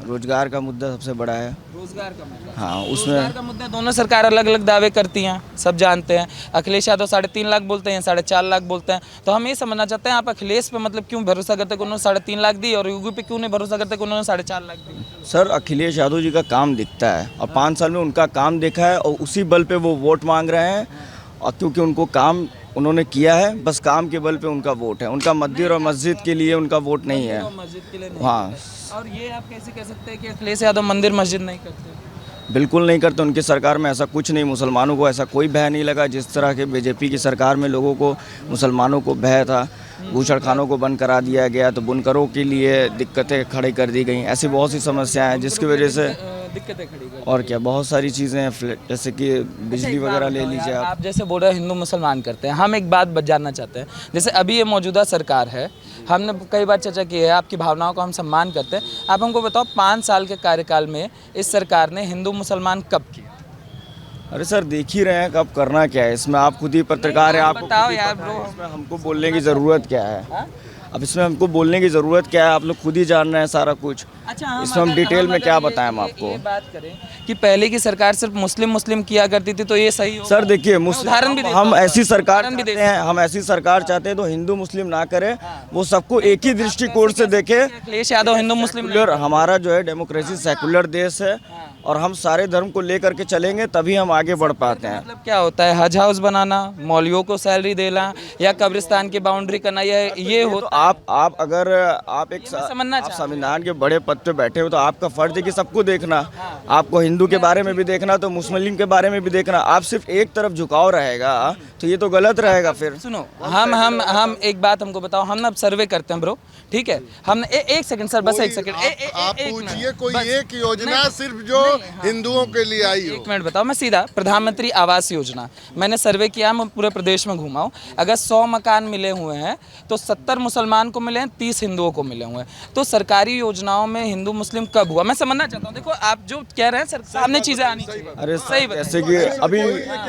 रोजगार का मुद्दा सबसे बड़ा है। रोजगार का मुद्दा, हाँ रोजगार उसमें का मुद्दा दोनों सरकार अलग अलग दावे करती हैं, सब जानते हैं। अखिलेश यादव 3.5 लाख बोलते हैं, 4.5 लाख बोलते हैं। तो हम ये समझना चाहते हैं आप अखिलेश पे मतलब क्यों भरोसा करते हैं कि उन्होंने 3.5 लाख दी, और योगी पे क्यों नहीं भरोसा करते कि उन्होंने 4.5 लाख दी? सर अखिलेश यादव जी का काम दिखता है और 5 साल में उनका काम देखा है और उसी बल पे वो वोट मांग रहे हैं। और क्योंकि उनको काम उन्होंने किया है, बस काम के बल पे उनका वोट है। उनका मंदिर और मस्जिद के लिए उनका वोट नहीं है। मस्जिद के लिए नहीं। हाँ और ये आप कैसे कह सकते हैं कि अखिलेश यादव मंदिर मस्जिद नहीं करते? बिल्कुल नहीं करते। उनकी सरकार में ऐसा कुछ नहीं, मुसलमानों को ऐसा कोई भय नहीं लगा जिस तरह के बीजेपी की सरकार में लोगों को मुसलमानों को भय था। बूचड़खानों को बंद करा दिया गया तो बुनकरों के लिए दिक्कतें खड़ी कर दी गई। ऐसी बहुत सी समस्याएं हैं जिसकी वजह से दिक्कतें खड़ी कर। और क्या बहुत सारी चीज़ें हैं, जैसे कि बिजली वगैरह ले लीजिए आप। आप जैसे बोल रहे हैं हिंदू मुसलमान करते हैं, हम एक बात जानना चाहते हैं। जैसे अभी ये मौजूदा सरकार है, हमने कई बार चर्चा की है, आपकी भावनाओं का हम सम्मान करते हैं। आप हमको बताओ 5 साल के कार्यकाल में इस सरकार ने हिंदू मुसलमान कब किया? अरे सर देख ही रहे हैं कब करना क्या है। इसमें आप खुद ही पत्रकार हैं, आपको बताओ खुद ही यार पता है ब्रो। इसमें हमको बोलने की ज़रूरत क्या है। अब इसमें हमको बोलने की ज़रूरत क्या है, आप लोग खुद ही जान रहे हैं सारा कुछ। अच्छा, इसमें हम डिटेल में क्या बताएं हम ये आपको। बात करें कि पहले की सरकार सिर्फ मुस्लिम किया करती थी, तो ये सही हो? सर देखिए उदाहरण भी देता हम हूं, ऐसी सरकार उदाहरण भी चाहते देता हैं, हम ऐसी सरकार चाहते हैं तो हिंदू मुस्लिम ना करे, वो सबको एक ही दृष्टिकोण से देखे। अखिलेश यादव हिंदू मुस्लिम सेकुलर हमारा जो है डेमोक्रेसी सेकुलर देश है और हम सारे धर्म को लेकर के चलेंगे तभी हम आगे बढ़ पाते हैं। मतलब क्या होता है? हज हाउस बनाना, मौलवियों को सैलरी देना, या कब्रिस्तान की बाउंड्री करना, ये तो होता आप अगर आप एक समझना आप चाह रहा हूं। संविधान के बड़े पद पे बैठे हो तो आपका फर्ज है कि सबको देखना। आपको हिंदू के बारे में भी देखना तो मुस्लिम के बारे में भी देखना। आप सिर्फ एक तरफ झुकाव रहेगा तो ये तो गलत रहेगा फिर। सुनो, हम एक बात हमको बताओ, हम ना अब सर्वे करते हैं ब्रो, ठीक है? हमने एक सेकंड सर, बस एक सेकंड। आप पूछिए कोई एक योजना सिर्फ जो हिंदुओं के लिए आई हो। 1 मिनट बताओ। मैं सीधा प्रधानमंत्री आवास योजना मैंने सर्वे किया, मैं पूरे प्रदेश में घूमा हूँ। अगर 100 मकान मिले हुए हैं तो 70 मुसलमान को मिले हैं, 30 हिंदुओं को मिले हुए हैं। तो सरकारी योजनाओं में हिंदू मुस्लिम कब हुआ, मैं समझना चाहता हूँ। देखो आप जो कह रहे हैं सर, सामने चीजें आनी चाहिए। अरे सही बताइए। जैसे कि अभी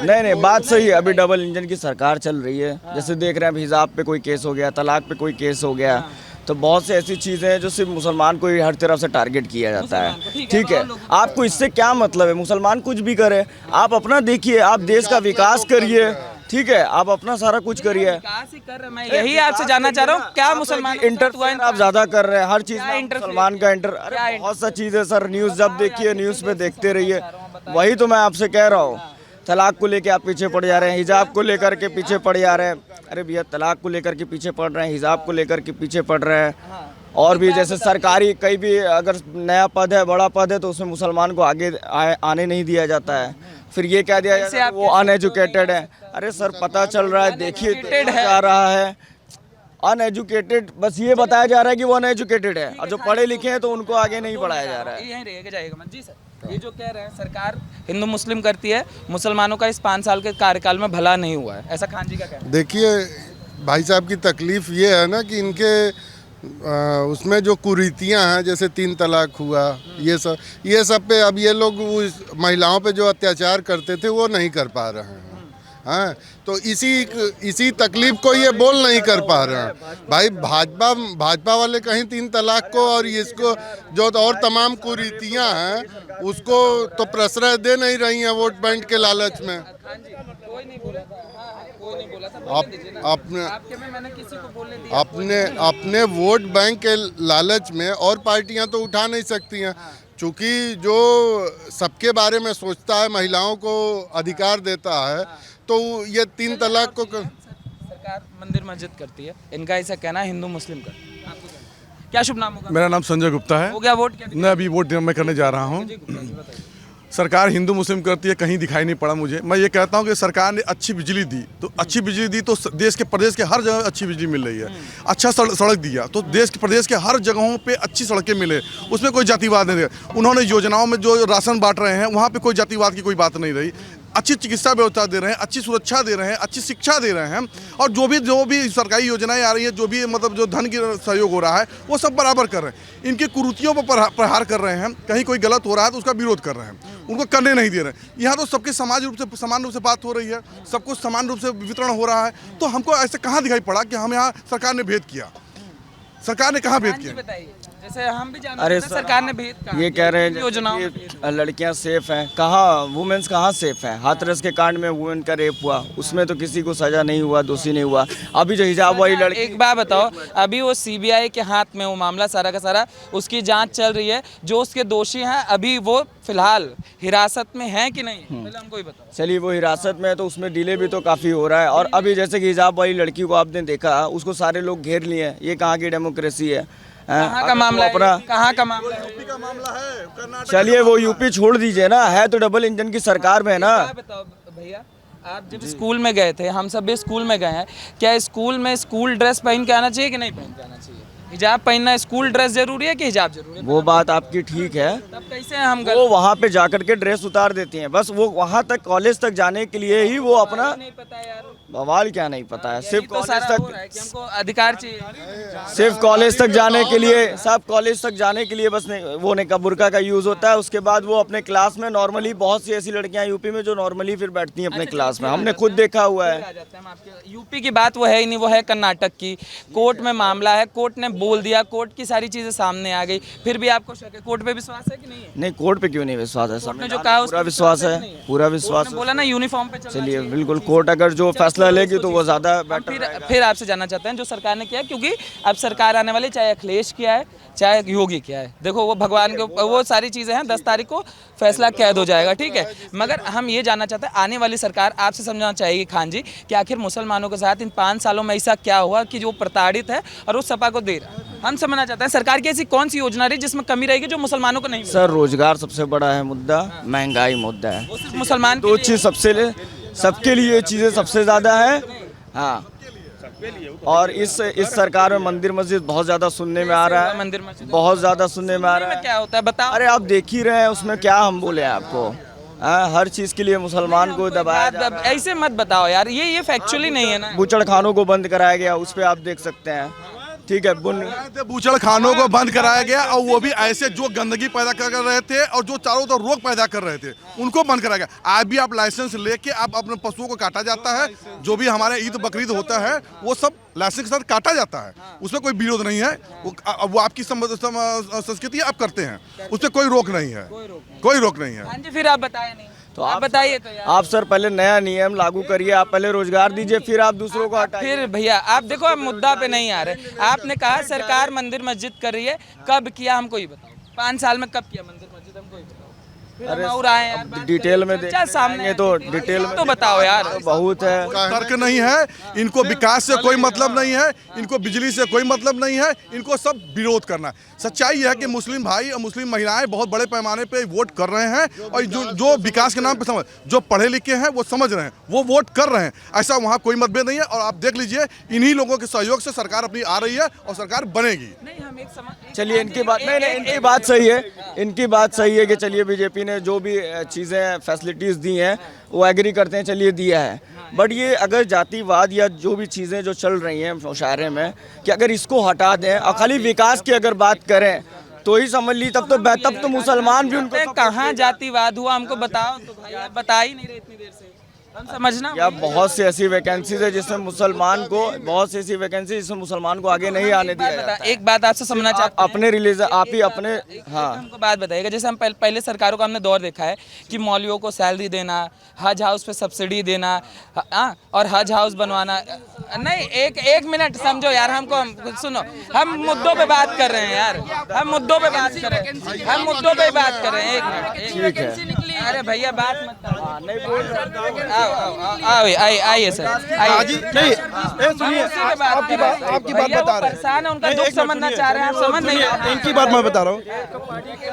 नहीं बात सही है। अभी डबल इंजन की सरकार चल रही है, जैसे देख रहे हैं अभी हिजाब पे कोई केस हो गया, तलाक पे कोई केस हो गया। तो बहुत सी ऐसी चीज़ें हैं जो सिर्फ मुसलमान को ही हर तरफ से टारगेट किया जाता है। ठीक है, आपको इससे क्या मतलब है? मुसलमान कुछ भी करे, आप अपना देखिए, आप देश का विकास करिए। ठीक है, आप अपना सारा कुछ करिए। विकास ही कर रहे हैं। मैं यही आपसे जानना चाह रहा हूँ, क्या मुसलमान इंटरफेयर आप ज्यादा कर रहे हैं हर चीज में। interfere मुसलमान का इंटर क्या अरे बहुत सा चीज है सर। न्यूज़ जब देखिए, न्यूज़ पे देखते रहिए। वही तो मैं आपसे कह रहा हूँ। तलाक को लेके आप पीछे पड़ जा रहे हैं, हिजाब को लेकर के पीछे पड़ जा रहे हैं। अरे भैया तलाक को लेकर के पीछे पड़ रहे हैं, हिजाब को लेकर के पीछे पड़ रहे हैं। और भी जैसे सरकारी कहीं भी अगर नया पद है, बड़ा पद है, तो उसमें मुसलमान को आगे आने नहीं दिया जाता है। फिर ये क्या दिया जाता है, वो अनएजुकेटेड है। अरे सर पता चल रहा है, देखिए जा रहा है अनएजुकेटेड, बस ये बताया जा रहा है कि वो अनएजुकेटेड है, और जो पढ़े लिखे हैं तो उनको आगे नहीं पढ़ाया जा रहा है। यहीं रहेगा जाएगा मत जी सर। ये जो कह रहे हैं सरकार हिंदू मुस्लिम करती है, मुसलमानों का इस 5 साल के कार्यकाल में भला नहीं हुआ है, ऐसा खान जी का कहना है। देखिए भाई साहब की तकलीफ ये है ना कि इनके उसमें जो कुरीतियां हैं, जैसे 3 तलाक हुआ, ये सब पे अब ये लोग उस महिलाओं पे जो अत्याचार करते थे वो नहीं कर पा रहे हैं। हाँ, तो इसी तकलीफ को ये बोल नहीं कर पा रहे हैं। भाई भाजपा वाले कहीं 3 तलाक को और इसको जो और तमाम कुरीतियां हैं उसको तो प्रश्रय दे नहीं रही हैं वोट बैंक के लालच में। कोई नहीं बोला था, कोई नहीं बोला था। अपने वोट बैंक के लालच में और पार्टियां तो उठा नहीं सकती हैं, चूँकि जो सबके बारे में सोचता है, महिलाओं को अधिकार देता है, तो ये 3 तलाक को सरकार मंदिर मस्जिद करती है, इनका ऐसा कहना है हिंदू मुस्लिम का। आपको क्या शुभ नाम होगा? मेरा नाम संजय गुप्ता है। हो गया वोट? क्या मैं अभी वोट मैं करने जा रहा हूँ। सरकार हिंदू मुस्लिम करती है, कहीं दिखाई नहीं पड़ा मुझे। मैं ये कहता हूँ कि सरकार ने अच्छी बिजली दी तो देश के प्रदेश के हर जगह अच्छी बिजली मिल रही है। अच्छा सड़क दिया तो प्रदेश के हर जगहों पे अच्छी सड़कें मिले, उसमें कोई जातिवाद नहीं दिया। उन्होंने योजनाओं में जो राशन बांट रहे हैं वहाँ पे कोई जातिवाद की कोई बात नहीं रही। अच्छी चिकित्सा व्यवस्था दे रहे हैं, अच्छी सुरक्षा दे रहे हैं, अच्छी शिक्षा दे रहे हैं, और जो भी सरकारी योजनाएं आ रही हैं, जो भी मतलब जो धन की सहयोग हो रहा है वो सब बराबर कर रहे हैं। इनकी कुरीतियों पर प्रहार कर रहे हैं। कहीं कोई गलत हो रहा है तो उसका विरोध कर रहे हैं, उनको करने नहीं दे रहे हैं। यहाँ तो सबके समान रूप से बात हो रही है, सबको समान रूप से वितरण हो रहा है। तो हमको ऐसे कहाँ दिखाई पड़ा कि हम यहाँ सरकार ने भेद किया? सरकार ने कहाँ भेद किया? जैसे हम भी जानते अरे हैं सर, सरकार ने भेद कहा ये कि कह रहे हैं योजनाओं में कि लड़कियां सेफ हैं। कहाँ वुमेन्स कहाँ सेफ हैं? हाथरस के कांड में वुमेन का रेप हुआ, उसमें तो किसी को सजा नहीं हुआ, दोषी नहीं हुआ। अभी जो हिजाब वाली लड़की, एक बात बताओ, अभी वो सीबीआई के हाथ में वो मामला सारा का सारा, उसकी जांच चल रही है। जो उसके दोषी हैं अभी वो फिलहाल हिरासत में हैं कि नहीं, पहले हमको ही बताओ। चलिए वो हिरासत में है तो उसमें डिले भी तो काफ़ी हो रहा है। और अभी जैसे कि हिजाब वाली लड़की को आपने देखा, उसको सारे लोग घेर लिए हैं। ये कहाँ की डेमोक्रेसी है? कहाँ का मामला है? कहाँ का मामला है? चलिए वो यूपी छोड़ दीजिए ना, है तो डबल इंजन की सरकार में है ना। क्या बताओ भैया, आप जब स्कूल में गए थे, हम सब भी स्कूल में गए हैं, क्या स्कूल में स्कूल ड्रेस पहन के आना चाहिए कि नहीं पहन के आना चाहिए? हिजाब पहनना स्कूल ड्रेस जरूरी है कि हिजाब जरूरी है? वो बात आपकी ठीक है। तब कैसे हम वो वहाँ पे जाकर के ड्रेस उतार देती हैं, बस वो वहाँ तक कॉलेज तक जाने के लिए ही वो अपना नहीं पता यार, बवाल क्या नहीं पता है। सिर्फ तो कॉलेज सारा हो रहा है तक, कि हमको अधिकार चाहिए। सिर्फ कॉलेज तक जाने के लिए, सब कॉलेज तक जाने के लिए बस वो निकाब बुर्का का यूज़ होता है। उसके बाद वो अपने क्लास में नॉर्मली, बहुत सी ऐसी लड़कियां यूपी में जो नॉर्मली फिर बैठती हैं अपने क्लास में, हमने खुद देखा हुआ है। आ जाते हैं हम आपके यूपी की बात, वो है ही नहीं, वो है कर्नाटक की। कोर्ट में मामला है, कोर्ट ने बोल दिया, कोर्ट की सारी चीजें सामने आ गई, फिर भी आपको शक है? कोर्ट पे विश्वास है कि नहीं है? नहीं, कोर्ट पे क्यों नहीं विश्वास है? कोर्ट ने जो कहा पूरा विश्वास है, पूरा विश्वास है। बोला ना यूनिफॉर्म पे चलना चलिए चाहिए। बिल्कुल, कोर्ट अगर जो फैसला लेगी तो वो ज़्यादा फिर आपसे जानना चाहते हैं जो सरकार ने किया, क्योंकि अब सरकार आने वाली, चाहे अखिलेश किया है चाहे योगी किया है, देखो वो भगवान के, वो सारी चीज़ें हैं, 10 तारीख को फैसला कैद हो जाएगा, ठीक है। मगर हम ये जानना चाहते हैं, आने वाली सरकार आपसे समझना चाहेगी खान जी कि आखिर मुसलमानों के साथ इन 5 सालों में ऐसा क्या हुआ कि जो प्रताड़ित है और वो सपा को दे रहा है? हम समझना चाहते हैं सरकार की ऐसी कौन सी योजना रही जिसमें कमी रहेगी जो मुसलमानों को नहीं मिली? सर, रोजगार सबसे बड़ा है मुद्दा, महंगाई मुद्दा है। वो सिर्फ मुसलमान के दो लिए चीज़ सबके लिए ये चीज़ें सबसे ज़्यादा है। हाँ, और इस सरकार में मंदिर मस्जिद बहुत ज़्यादा सुनने में आ रहा है, मंदिर मस्जिद बहुत ज़्यादा सुनने में आ रहा में है। क्या होता है बताओ? अरे आप देख ही रहे हैं, उसमें क्या हम बोले आपको? हर चीज़ के लिए मुसलमान को दबाया जा रहा है। ऐसे मत बताओ यार, ये फैक्चुअली नहीं है ना। बूचड़ खानों को बंद कराया गया, उस पर आप देख सकते हैं, ठीक है। बूचड़ खानों को बंद कराया गया, और वो भी ऐसे जो गंदगी पैदा कर रहे थे और जो चारों तरफ रोग पैदा कर रहे थे उनको बंद कराया गया। आज भी आप लाइसेंस लेके आप अपने पशुओं को काटा जाता है, जो भी हमारे ईद बकरीद होता है वो सब लाइसेंस के साथ काटा जाता है, उसमें कोई विरोध नहीं है। वो आपकी संस्कृति आप करते हैं, उसमें कोई रोक नहीं है, कोई रोक नहीं है। हाँ जी, फिर आप बताए नहीं तो आप बताइए तो यार। आप सर पहले नया नियम लागू करिए, आप पहले रोजगार दीजिए, फिर आप दूसरों को हटाइए। फिर भैया आप देखो, आप मुद्दा पे नहीं आ रहे। आपने कहा सरकार मंदिर मस्जिद कर रही है, कब किया हमको ही बताओ? 5 साल में कब किया मंदिर मस्जिद, हमको ही बताओ। अरे और आए यार, बात डिटेल में चर्चा सामने तो डिटेल में तो बताओ यार। बहुत है। तर्क नहीं है, इनको विकास से कोई मतलब नहीं है, इनको बिजली से कोई मतलब नहीं है, इनको सब विरोध करना है। सच्चाई है कि मुस्लिम भाई और मुस्लिम महिलाएं बहुत बड़े पैमाने पे वोट कर रहे हैं, और जो विकास के नाम पे जो पढ़े लिखे हैं वो समझ रहे हैं, वो वोट कर रहे हैं। ऐसा वहाँ कोई मतभेद नहीं है, और आप देख लीजिए इन्हीं लोगों के सहयोग से सरकार अपनी आ रही है और सरकार बनेगी। चलिए इनकी बात नहीं, इनकी बात सही है, इनकी बात सही है कि चलिए बीजेपी ने जो भी चीज़ें फैसिलिटीज़ दी हैं वो एग्री करते हैं, चलिए दिया है। बट ये अगर जातिवाद या जो भी चीज़ें जो चल रही हैं मुशायरे में, कि अगर इसको हटा दें और खाली विकास की अगर बात करें तो ही समझ ली, तब तो मुसलमान भी उनको कहाँ जातिवाद हुआ हमको बताओ तो भाई, आप बता ही नहीं रहे इतनी देर से, हम समझना। या बहुत सी ऐसी वैकेंसीज है जिसमें मुसलमान को, बहुत सी ऐसी वैकेंसी जिसमें मुसलमान को आगे नहीं आने दिया जाता है। एक बात आपसे समझना चाहते हैं, अपने रिलीजन आप ही अपने, हाँ हमको बात बताइएगा। जैसे हम पहले सरकारों का हमने दौर देखा है कि मौलवियों को सैलरी देना, हज हाउस पे सब्सिडी देना, और हज हाउस बनवाना। नहीं, एक मिनट समझो यार, हमको सुनो, हम मुद्दों पे बात कर रहे हैं यार, हम मुद्दों पे बात कर रहे हैं, हम मुद्दों पे बात कर रहे हैं। एक मिनट, अरे भैया बात मत करो, आइए सर, जी नहीं, सुनिए, आपकी बात बता रहे हैं। परेशान है, उनका दुख समझना चाह रहे हैं, आप समझ नहीं रहे। इनकी बात मैं बता रहा हूँ।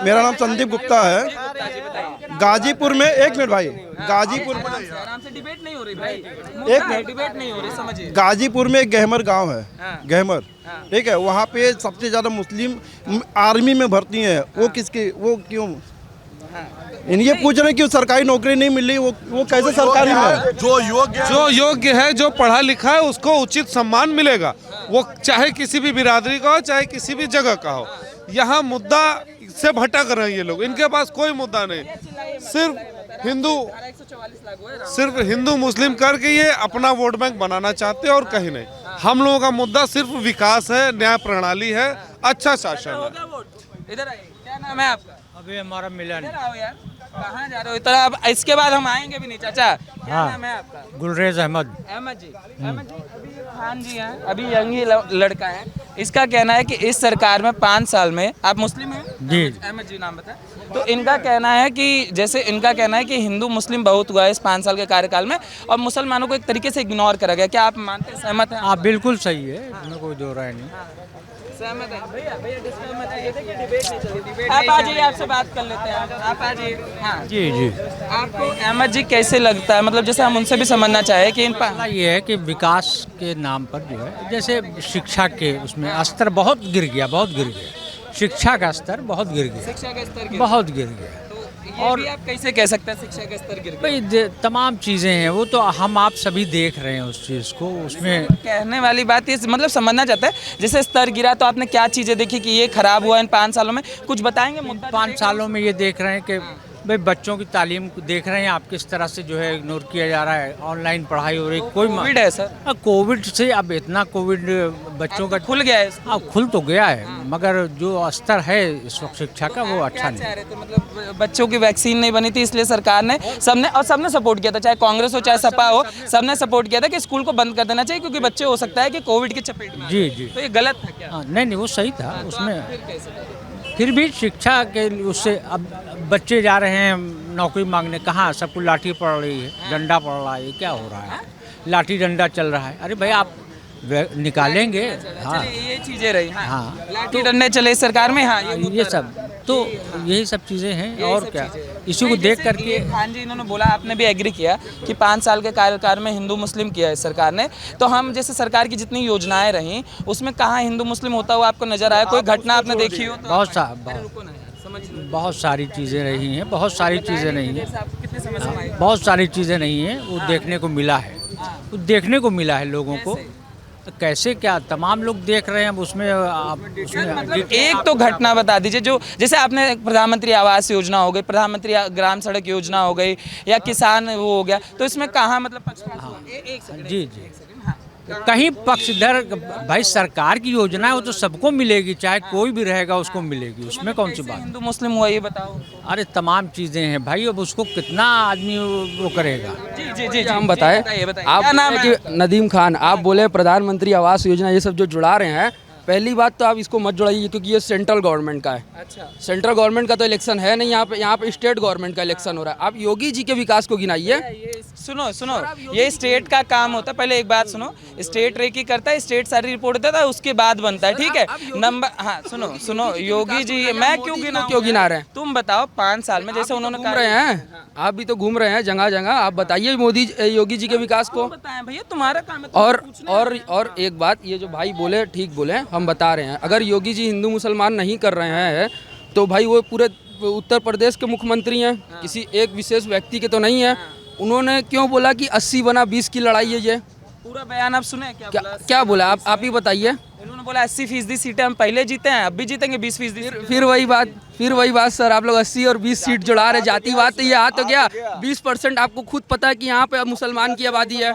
मेरा नाम संदीप गुप्ता है। गाजीपुर में, एक मिनट भाई, गाजीपुर में आराम से डिबेट नहीं हो रही भाई, एक मिनट, डिबेट नहीं हो रही, समझिए। गाजीपुर में गहमर गांव है, गहमर, ठीक है, वहाँ पे सबसे ज्यादा मुस्लिम आर्मी में भर्ती है। वो किसके, वो क्यों इन्हें पूछ रहे हैं कि सरकारी नौकरी नहीं मिल रही, वो कैसे सरकारी में? जो योग्य है, जो पढ़ा लिखा है, उसको उचित सम्मान मिलेगा, वो चाहे किसी भी बिरादरी का हो, चाहे किसी भी जगह का हो। यहाँ मुद्दा से भटक रहे हैं ये लोग, इनके पास कोई मुद्दा नहीं, सिर्फ हिंदू मुस्लिम करके ये अपना वोट बैंक बनाना चाहते हैं और कहीं नहीं। हम लोगों का मुद्दा सिर्फ विकास है, न्याय प्रणाली है, अच्छा शासन है। इधर आइए, क्या नाम है आपका? अभी हमारा मिलन इधर आओ यार, कहाँ जा रहे हो इधर? अब इसके बाद हम आएंगे भी नहीं चाचा। क्या नाम है आपका? गुलरेज अहमद। अहमद जी, अहमद जी अभी खान जी हैं, अभी यंग ही लड़का है। इसका कहना है कि इस सरकार में 5 साल में, आप मुस्लिम हैं? जी। अहमद जी नाम बताएं। तो इनका कहना है कि जैसे इनका कहना है कि हिंदू मुस्लिम बहुत हुआ है इस 5 साल के कार्यकाल में और मुसलमानों को एक तरीके से इग्नोर करा गया। क्या आप मानते हैं, सहमत हैं? आप बिल्कुल सही है, इसमें कोई दो राय नहीं। सहमत है भैया? भैया डिस्कस है, ये देखिए डिबेट नहीं चल रही। आप आ जाइए, आपसे बात कर लेते हैं। आप आ जाइए। हाँ जी जी। आपको अहमद जी कैसे लगता है, मतलब जैसे हम उनसे भी समझना चाहे कि इन पहला ये है कि विकास के नाम पर जो है, जैसे शिक्षा के उसमें स्तर बहुत गिर गया, बहुत गिर गया। शिक्षा का स्तर बहुत गिर गया, शिक्षा का स्तर बहुत गिर गया। और भी आप कैसे कह सकते हैं शिक्षा का स्तर गिर गया? भाई तमाम चीज़ें हैं, वो तो हम आप सभी देख रहे हैं उस चीज़ को। उसमें कहने वाली बात ये मतलब समझना चाहता है, जैसे स्तर गिरा तो आपने क्या चीज़ें देखी कि ये खराब हुआ इन 5 सालों में, कुछ बताएंगे? मुद्दा 5 सालों में ये देख रहे हैं कि भाई बच्चों की तालीम को देख रहे हैं आप किस तरह से जो है इग्नोर किया जा रहा है, ऑनलाइन पढ़ाई हो रही। कोई कोविड है सर, कोविड से अब इतना कोविड बच्चों का खुल गया है। अब खुल तो गया है, मगर जो स्तर है इस वक्त शिक्षा का वो अच्छा नहीं। चाह रहे थे मतलब बच्चों की वैक्सीन नहीं बनी थी, इसलिए सरकार ने सबने सपोर्ट किया था, चाहे कांग्रेस हो चाहे सपा हो, सबने सपोर्ट किया था कि स्कूल को बंद कर देना चाहिए क्योंकि बच्चे हो सकता है कि कोविड की चपेट में। जी जी। तो ये गलत था क्या? हाँ, नहीं वो सही था उसमें। फिर कैसे था? फिर भी शिक्षा के उससे अब बच्चे जा रहे हैं नौकरी मांगने, कहाँ सबको लाठी पड़ रही है, डंडा पड़ रहा है, ये क्या हो रहा है? लाठी डंडा चल रहा है। अरे भाई आप निकालेंगे। हाँ ये चीजें रही। हाँ, लाठी डंडे चले सरकार में। हाँ ये सब तो यही सब चीज़ें हैं और क्या। इसी को देख करके खान जी इन्होंने बोला, आपने भी एग्री किया कि 5 साल के कार्यकाल में हिंदू मुस्लिम किया है सरकार ने, तो हम जैसे सरकार की जितनी योजनाएं रहीं उसमें कहाँ हिंदू मुस्लिम होता हुआ आपको नजर आया? कोई घटना आपने देखी हो? बहुत सारी चीज़ें रही हैं, बहुत सारी चीज़ें नहीं हैं, कितने समय से आई? बहुत सारी चीज़ें नहीं हैं। वो देखने को मिला है, वो देखने को मिला है लोगों को। कैसे क्या तमाम लोग देख रहे हैं उसमें मतलब एक तो घटना बता दीजिए जो, जैसे आपने प्रधानमंत्री आवास योजना हो गई, प्रधानमंत्री ग्राम सड़क योजना हो गई, या किसान वो हो गया, तो इसमें कहाँ मतलब पक्षपात? जी जी। कहीं पक्षधर भाई सरकार की योजना है वो तो सबको मिलेगी, चाहे कोई भी रहेगा उसको मिलेगी, उसमें कौन सी बात। हिंदू मुस्लिम हुआ ये बताओ। अरे तमाम चीज़ें हैं भाई, अब उसको कितना आदमी वो करेगा। जी जी जी, हम बताएं, आप क्या नाम है? नदीम खान, आप बोले प्रधानमंत्री आवास योजना ये सब जो जुड़ा रहे हैं, पहली बात तो आप इसको मत जुड़ाइए क्योंकि ये सेंट्रल गवर्नमेंट का है। अच्छा, सेंट्रल गवर्नमेंट का तो इलेक्शन है नहीं, यहाँ पे स्टेट गवर्नमेंट का इलेक्शन हो रहा है। आप योगी जी के विकास को गिनाइए। सुनो, ये स्टेट का काम होता है। पहले एक बात सुनो, स्टेट रेकी करता है, स्टेट सारी रिपोर्ट देता है, उसके बाद बनता है, ठीक है नंबर। हाँ सुनो योगी जी, मैं क्यों गिना रहे हैं? तुम बताओ 5 साल में जैसे उन्होंने घूम रहे हैं, आप भी तो घूम रहे हैं जगह जगह, आप बताइए योगी जी के विकास को। बताएं भैया, तुम्हारा काम है। और एक बात, ये जो भाई बोले ठीक बोले, हम बता रहे हैं, अगर योगी जी हिंदू मुसलमान नहीं कर रहे हैं तो भाई वो पूरे उत्तर प्रदेश के मुख्यमंत्री हैं, किसी एक विशेष व्यक्ति के तो नहीं है। उन्होंने क्यों बोला कि 80 बना 20 की लड़ाई है? ये पूरा बयान आप सुने क्या बोला? आप ही बताइए। उन्होंने बोला 80% सीटें हम पहले जीते हैं, अब भी जीतेंगे 20%। फिर वही बात सर, आप लोग 80 और 20 सीट जुड़ा रहे। जातिवाद तो ये आ तो गया। 20% आपको खुद पता है कि यहाँ पे मुसलमान की आबादी है।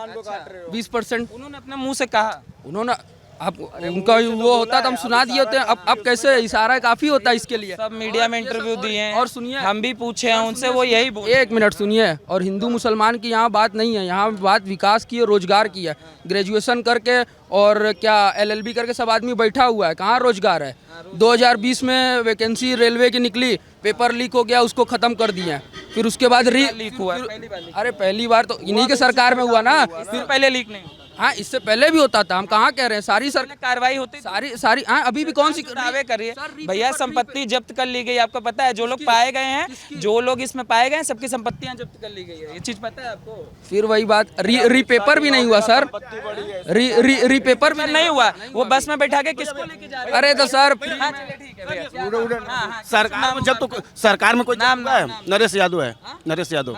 20% उन्होंने अपने मुंह से कहा। उन्होंने आप उनका वो होता तो हम सुना दिए होते हैं। अब कैसे इशारा काफी होता है इसके लिए। सब मीडिया में इंटरव्यू दिए हैं और सुनिए, हम भी पूछे हैं उनसे, वो यही बोले। 1 मिनट सुनिए। और हिंदू मुसलमान की यहाँ बात नहीं है, यहाँ बात विकास की है, रोजगार की है। ग्रेजुएशन करके और क्या LLB करके सब आदमी बैठा हुआ है, कहाँ रोजगार है? 2020 में वैकेंसी रेलवे की निकली, पेपर लीक हो गया, उसको खत्म कर दिए। फिर उसके बाद लीक हुआ। अरे पहली बार तो इन्हीं के सरकार में हुआ ना, फिर पहले लीक नहीं। हाँ, इससे पहले भी होता था। हम कहाँ कह रहे हैं, सारी कार्रवाई होती, सारी हाँ, अभी भी कौन सी दावे करिए भैया, संपत्ति जब्त कर ली गई। आपको पता है जो लोग पाए गए हैं, जो लोग इसमें पाए गए हैं, सबकी संपत्तियां जब्त कर ली गई है, ये चीज पता है आपको? फिर वही बात, रीपेपर भी नहीं हुआ सर। रीपेपर भी नहीं हुआ। वो बस में बैठा के किसको लेके जा रहे हैं? अरे तो सर, सरकार में कोई नाम हुआ है? नरेश यादव है। नरेश यादव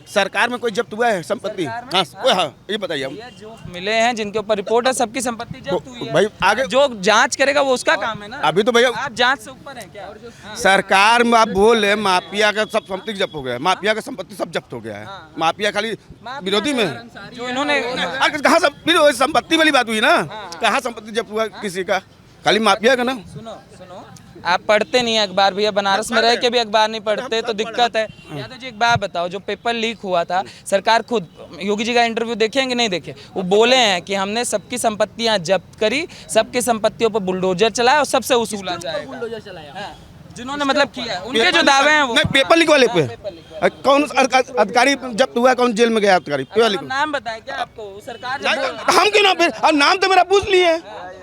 सरकार में कोई जब्त हुआ है संपत्ति? हाँ, ये बताइए। जो मिले हैं, जिनके ऊपर रिपोर्ट है, सबकी संपत्ति जब्त हुई है। भाई आगे जो जांच करेगा वो उसका काम है ना। अभी तो भैया आप जांच से ऊपर हैं क्या? सरकार में आप बोले माफिया का सब संपत्ति जब्त हो गया है, माफिया का संपत्ति सब जब्त हो गया है। माफिया खाली विरोधी में है। जो इन्होंने कहाँ संपत्ति वाली बात हुई ना, कहाँ संपत्ति जब्त हुआ किसी का? खाली माफिया का ना। सुनो आप पढ़ते नहीं है अखबार भैया, बनारस में रह के भी अखबार नहीं पढ़ते तो दिक्कत है। यादव जी एक बात बताओ, जो पेपर लीक हुआ था, सरकार खुद, योगी जी का इंटरव्यू देखे कि नहीं देखे, वो बोले हैं कि हमने सबकी संपत्तियां जब्त करी, सबकी संपत्तियों पर बुलडोजर चलाया और सबसे वसूला जाएगा। जिन्होंने मतलब किया, उनके जो दावे हैं वो नहीं, पेपर लीक वाले पे कौन अधिकारी जब्त हुआ, कौन जेल में गया अधिकारी? Paper leak. नाम बताए क्या आपको सरकार जब हम क्यों ना, अब नाम तो मेरा पूछ लिए,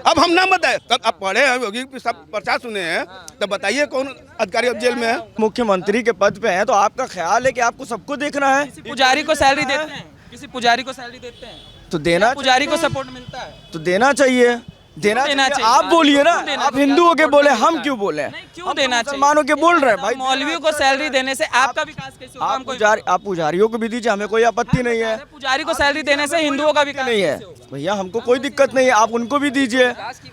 अब हम नाम बताए, तब आप पढ़े हैं, योगी सब प्रचार सुने हैं, तब बताइए कौन अधिकारी अब जेल में है? मुख्यमंत्री के पद पे हैं तो आपका ख्याल है कि आपको सबको देखना है? पुजारी को सैलरी देते हैं, किसी पुजारी को सैलरी देते हैं तो देना, पुजारी को सपोर्ट मिलता है तो देना चाहिए, देना चाहिए। आप बोलिए ना, आप हिंदुओं के बोले, हम क्यों बोले? क्यों देना चाहिए? मुसलमानों के बोल रहे हैं भाई। मौलवियों को सैलरी देने से आपका विकास कैसे होगा? आप पुजारियों को भी दीजिए, हमें कोई आपत्ति नहीं है। पुजारी को सैलरी देने से हिंदुओं का विकास नहीं है भैया, हमको कोई दिक्कत नहीं है, आप उनको भी दीजिए।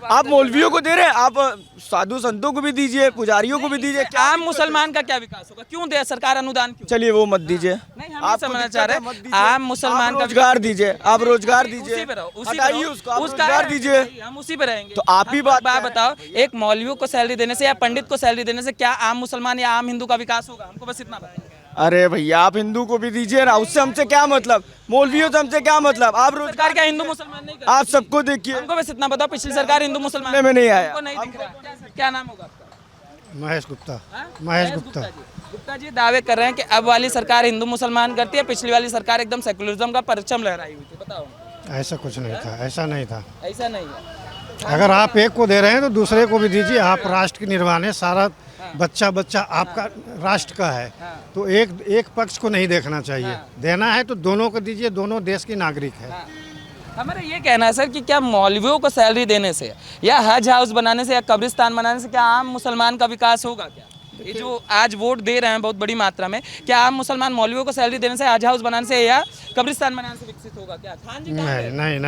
आप मौलवियों को दे रहे हैं, आप साधु संतों को भी दीजिए, पुजारियों को भी दीजिए। आम मुसलमान का क्या विकास होगा? क्यों दे सरकार अनुदान? क्यों? चलिए वो मत दीजिए, आप समझना चाह रहे हैं, आम मुसलमान का रोजगार दीजिए, आप रोजगार दीजिए, उसी पे रहो, उसी पे हटाइए रहो, उसको, आप उसका रोजगार दीजिए। हम उसी पे रहेंगे। तो आप ही बात बताओ, एक मौलवियों को सैलरी देने से या पंडित को सैलरी देने से क्या आम मुसलमान या आम हिंदू का विकास होगा? हमको बस इतना बताइए। अरे भैया, आप हिंदू को भी दीजिए ना, उससे हमसे क्या मतलब? मौलवियों से हमसे क्या मतलब? आप सरकार क्या हिंदू मुसलमान नहीं करती? आप सबको देखिए, हमको बस इतना बताओ, पिछली सरकार हिंदू मुसलमान में नहीं आया। हमको नहीं दिख रहा। क्या नाम होगा आपका? महेश गुप्ता। महेश गुप्ता। गुप्ता जी दावे कर रहे हैं कि अब वाली सरकार हिंदू मुसलमान करती है, पिछली वाली सरकार एकदम सेकुलरिज्म का परचम लहराई हुई थी। बताओ। ऐसा कुछ नहीं था, ऐसा नहीं था। ऐसा नहीं है। अगर आप एक को दे रहे हैं तो दूसरे को भी दीजिए। आप राष्ट्र के निर्माण है, सारा बच्चा आपका राष्ट्र का है, तो एक पक्ष को नहीं देखना चाहिए। देना है तो दोनों को दीजिए, दोनों देश के नागरिक है। हमारा ये कहना है सर कि क्या मौलवियों को सैलरी देने से या हज हाउस बनाने से या कब्रिस्तान बनाने से क्या आम मुसलमान का विकास होगा? क्या ये जो आज वोट दे रहे हैं बहुत बड़ी मात्रा में, क्या आम मुसलमान मौलवियों को सैलरी देने से, हज हाउस बनाने से या कब्रिस्तान बनाने से विकसित होगा? क्या खान जी नहीं।